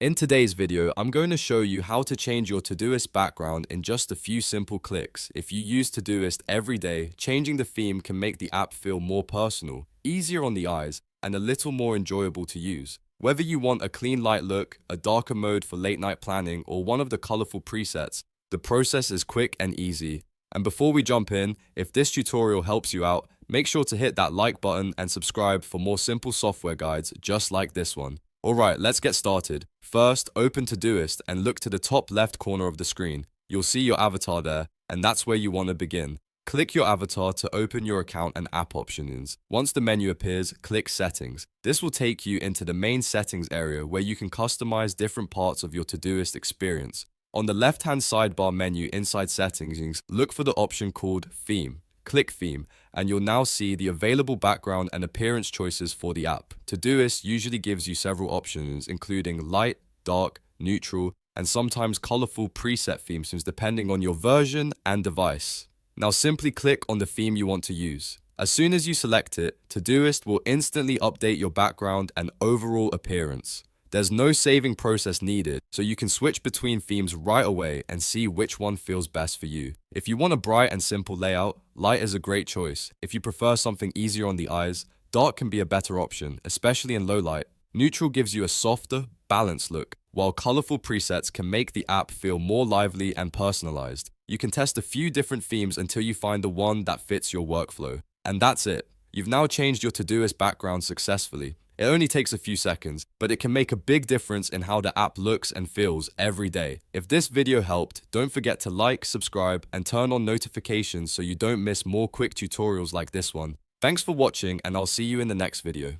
In today's video, I'm going to show you how to change your Todoist background in just a few simple clicks. If you use Todoist every day, changing the theme can make the app feel more personal, easier on the eyes, and a little more enjoyable to use. Whether you want a clean light look, a darker mode for late night planning, or one of the colorful presets, the process is quick and easy. And before we jump in, if this tutorial helps you out, make sure to hit that like button and subscribe for more simple software guides just like this one. Alright, let's get started. First, open Todoist and look to the top left corner of the screen. You'll see your avatar there, and that's where you want to begin. Click your avatar to open your account and app options. Once the menu appears, click Settings. This will take you into the main settings area where you can customize different parts of your Todoist experience. On the left-hand sidebar menu inside Settings, look for the option called Theme. Click Theme, and you'll now see the available background and appearance choices for the app. Todoist usually gives you several options, including light, dark, neutral, and sometimes colorful preset themes depending on your version and device. Now simply click on the theme you want to use. As soon as you select it, Todoist will instantly update your background and overall appearance. There's no saving process needed, so you can switch between themes right away and see which one feels best for you. If you want a bright and simple layout, light is a great choice. If you prefer something easier on the eyes, dark can be a better option, especially in low light. Neutral gives you a softer, balanced look, while colorful presets can make the app feel more lively and personalized. You can test a few different themes until you find the one that fits your workflow. And that's it. You've now changed your Todoist background successfully. It only takes a few seconds, but it can make a big difference in how the app looks and feels every day. If this video helped, don't forget to like, subscribe, and turn on notifications so you don't miss more quick tutorials like this one. Thanks for watching, and I'll see you in the next video.